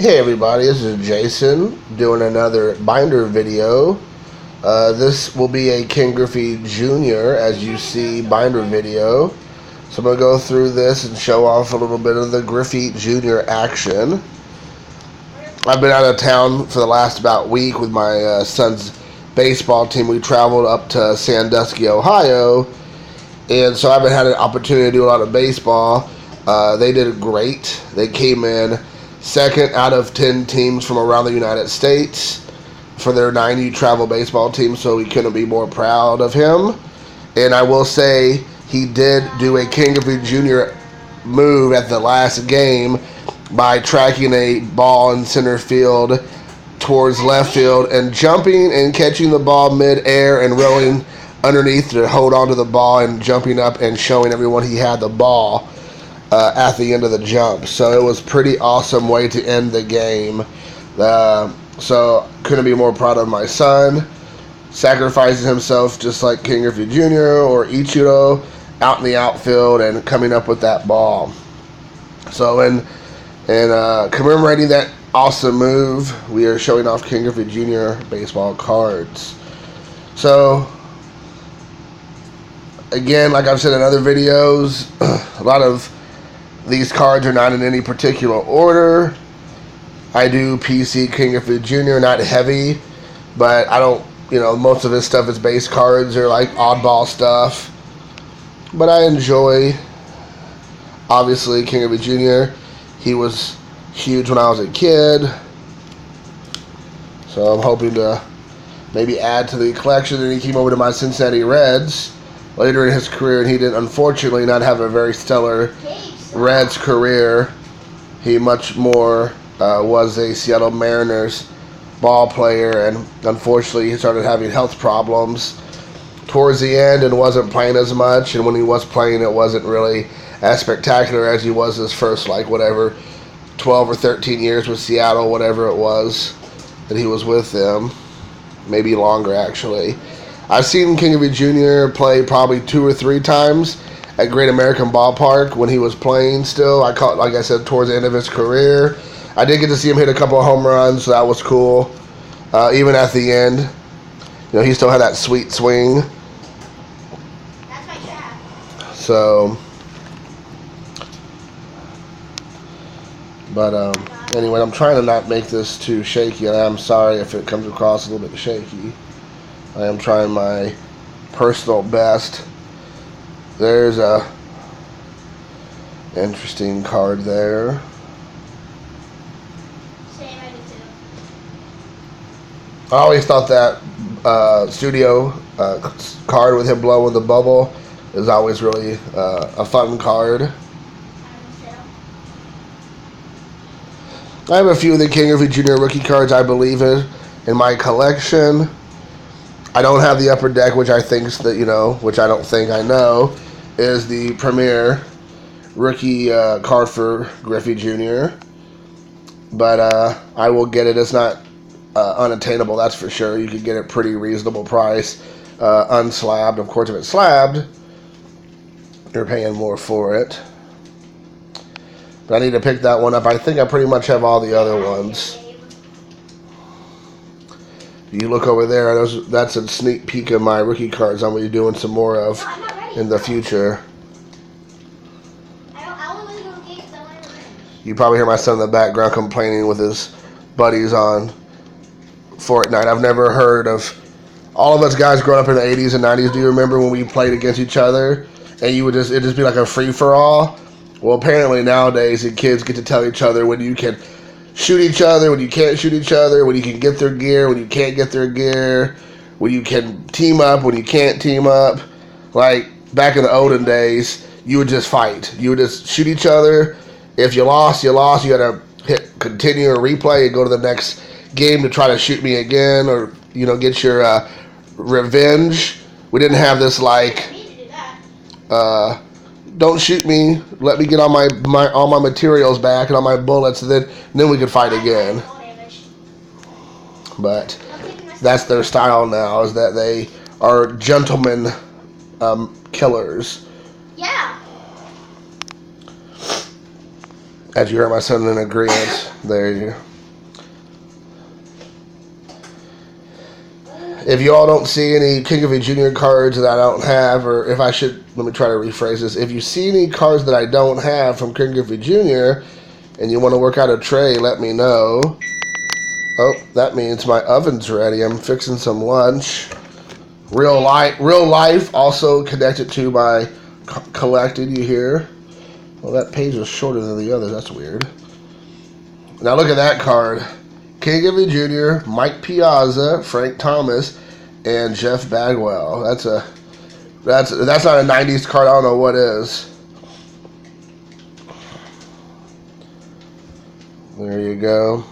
Hey everybody, this is Jason doing another binder video. This will be a Ken Griffey Jr. as you see binder video. So I'm going to go through this and show off a little bit of the Griffey Jr. action. I've been out of town for the last about week with my son's baseball team. We traveled up to Sandusky, Ohio, and so I've had an opportunity to do a lot of baseball. They did great. They came in second out of 10 teams from around the United States for their 90 travel baseball team, so we couldn't be more proud of him. And I will say he did do a Ken Griffey Jr. move at the last game by tracking a ball in center field towards left field and jumping and catching the ball mid-air and rolling underneath to hold on to the ball and jumping up and showing everyone he had the ball at the end of the jump. So it was pretty awesome way to end the game. So couldn't be more proud of my son, sacrificing himself just like Ken Griffey Jr. or Ichiro out in the outfield and coming up with that ball. So in commemorating that awesome move, we are showing off Ken Griffey Jr. baseball cards. So again, like I've said in other videos, a lot of these cards are not in any particular order. I do PC Ken Griffey Jr., not heavy, but I don't, most of his stuff is base cards or like oddball stuff. But I enjoy, obviously, Ken Griffey Jr. He was huge when I was a kid. So I'm hoping to maybe add to the collection. And he came over to my Cincinnati Reds later in his career, and he did unfortunately not have a very stellar Reds career. He much more was a Seattle Mariners ball player, and unfortunately he started having health problems towards the end and wasn't playing as much, and when he was playing it wasn't really as spectacular as he was his first 12 or 13 years with Seattle, whatever it was that he was with them, maybe longer actually. I've seen Ken Griffey Jr. play probably 2 or 3 times at Great American Ballpark when he was playing still. I caught, like I said, towards the end of his career. I did get to see him hit a couple of home runs, so that was cool. Even at the end, he still had that sweet swing. That's my trap. So, but anyway, I'm trying to not make this too shaky, and I'm sorry if it comes across a little bit shaky. I am trying my personal best. There's a interesting card there. Same, I do too. I always thought that studio card with him blowing the bubble is always really a fun card. I have a few of the Ken Griffey Jr. rookie cards I believe in my collection. I don't have the upper deck, which I think which I don't think I know, is the premier rookie card for Griffey Jr. But I will get it. It's not unattainable, that's for sure. You could get it pretty reasonable price, unslabbed. Of course, if it's slabbed, you're paying more for it. But I need to pick that one up. I think I pretty much have all the other ones. You look over there, that's a sneak peek of my rookie cards I'm going to be doing some more of in the future. You probably hear my son in the background complaining with his buddies on Fortnite. I've never heard of all of us guys growing up in the 80s and 90s. Do you remember when we played against each other and it'd just be like a free-for-all? Well, apparently nowadays the kids get to tell each other when you can shoot each other, when you can't shoot each other, when you can get their gear, when you can't get their gear, when you can team up, when you can't team up. Like back in the olden days, you would just fight. You would just shoot each other. If you lost, you lost. You had to hit continue or replay and go to the next game to try to shoot me again, or get your revenge. We didn't have this don't shoot me, let me get all my materials back and all my bullets, and then we could fight again. But that's their style now, is that they are gentlemen killers. Yeah. As you heard my son in agreement, there you If you all don't see any King Griffey Jr. cards that I don't have, or if I should, let me try to rephrase this. If you see any cards that I don't have from King Griffey Jr. and you want to work out a trade, let me know. Oh, that means my oven's ready. I'm fixing some lunch. Real life also connected to my collected, you hear? Well, that page is shorter than the others. That's weird. Now look at that card. King Griffey Jr., Mike Piazza, Frank Thomas, and Jeff Bagwell. That's not a 90s card. I don't know what is. There you go.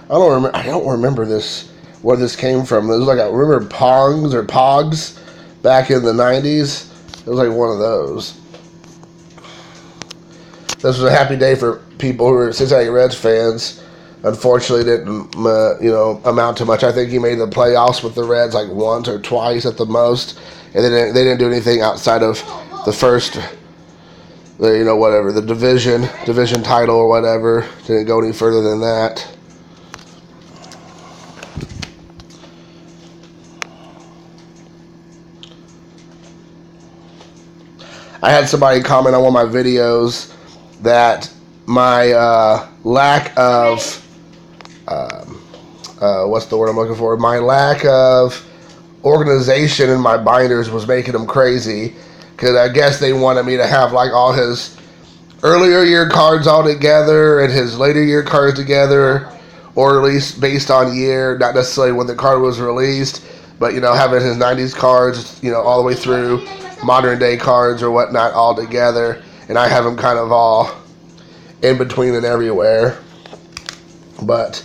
I don't remember this. Where this came from. It was like, I remember Pongs or Pogs back in the 90s. It was like one of those. This was a happy day for people who were Cincinnati Reds fans. Unfortunately, didn't amount to much. I think he made the playoffs with the Reds like once or twice at the most, and they didn't do anything outside of the first, whatever, the division title or whatever. Didn't go any further than that. I had somebody comment on one of my videos that my lack of what's the word I'm looking for? My lack of organization in my binders was making them crazy, because I guess they wanted me to have like all his earlier year cards all together and his later year cards together, or at least based on year, not necessarily when the card was released, but having his 90s cards, all the way through modern day cards or whatnot all together, and I have them kind of all in between and everywhere. But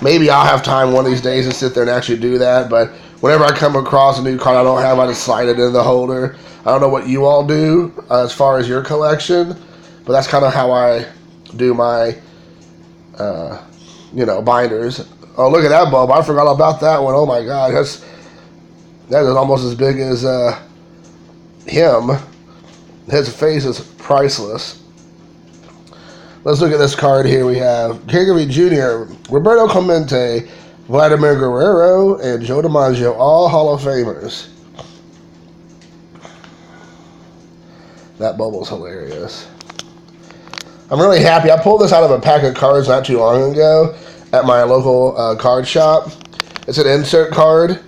maybe I'll have time one of these days to sit there and actually do that. But whenever I come across a new card I don't have, I just slide it in the holder. I don't know what you all do as far as your collection, but that's kind of how I do my binders. Oh, look at that bulb. I forgot about that one. Oh my god, that is almost as big as him. His face is priceless. Let's look at this card here. We have King Griffey Jr., Roberto Clemente, Vladimir Guerrero, and Joe DiMaggio, all Hall of Famers. That bubble's hilarious. I'm really happy. I pulled this out of a pack of cards not too long ago at my local card shop. It's an insert card.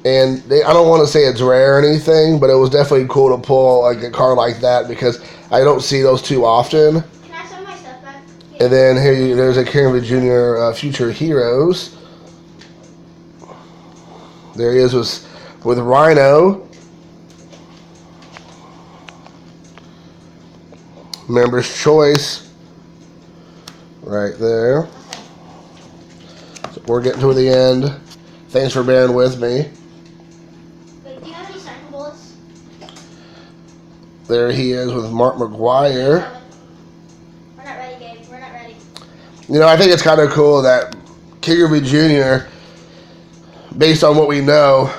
And I don't want to say it's rare or anything, but it was definitely cool to pull like a card like that, because I don't see those too often. Can I have some of my stuff back? And then there's a King Griffey Jr. Future Heroes. There he is with Rhino. Member's Choice. Right there. So we're getting to the end. Thanks for bearing with me. Wait, do you have any second bullets? There he is with Mark McGwire. We're not ready, Gabe. We're not ready. I think it's kind of cool that King Griffey Jr., based on what we know,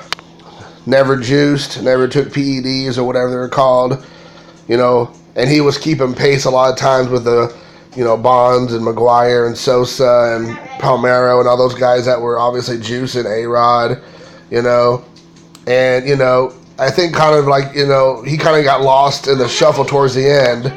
never juiced, never took PEDs or whatever they're called, and he was keeping pace a lot of times with the, Bonds and McGwire and Sosa and Palmeiro and all those guys that were obviously juicing A-Rod, and, I think kind of like, he kind of got lost in the shuffle towards the end,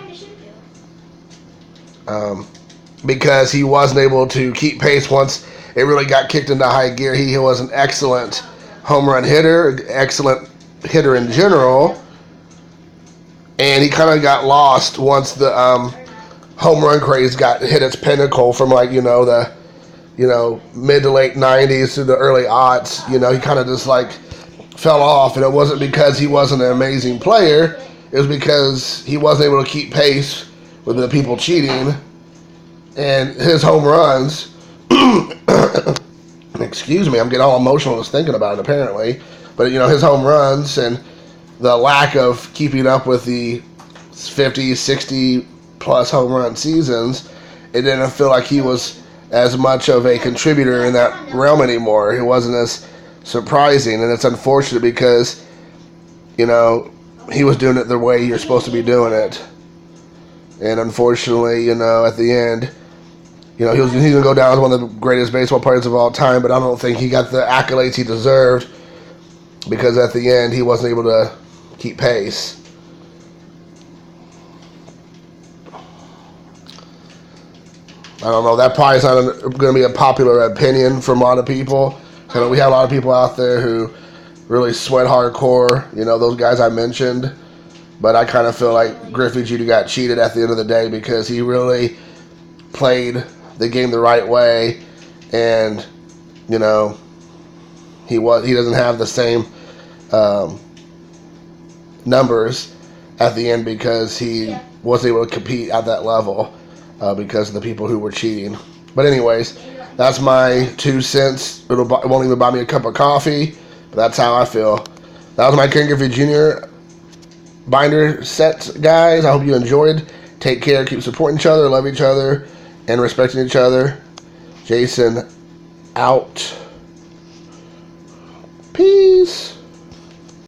because he wasn't able to keep pace once it really got kicked into high gear. He was an excellent home run hitter, excellent hitter in general, and he kind of got lost once the home run craze hit its pinnacle from like, the mid to late 90s to the early aughts. He kind of just like fell off, and it wasn't because he wasn't an amazing player. It was because he wasn't able to keep pace with the people cheating, and his home runs excuse me, I'm getting all emotional just thinking about it apparently, but his home runs and the lack of keeping up with the 50, 60 plus home run seasons, it didn't feel like he was as much of a contributor in that realm anymore. It wasn't as surprising, and it's unfortunate because, he was doing it the way you're supposed to be doing it. And unfortunately, at the end, You know, he's going to go down as one of the greatest baseball players of all time, but I don't think he got the accolades he deserved because at the end he wasn't able to keep pace. I don't know. That probably is not going to be a popular opinion from a lot of people. So we have a lot of people out there who really sweat hardcore. You know, those guys I mentioned. But I kind of feel like Griffey Jr. got cheated at the end of the day because he really played the game the right way, and you know he doesn't have the same numbers at the end because he wasn't able to compete at that level because of the people who were cheating. But anyways, that's my 2 cents. It won't even buy me a cup of coffee, but that's how I feel. That was my Ken Griffey Jr. binder sets, guys. I hope you enjoyed. Take care, keep supporting each other, love each other, and respecting each other. Jason out. Peace.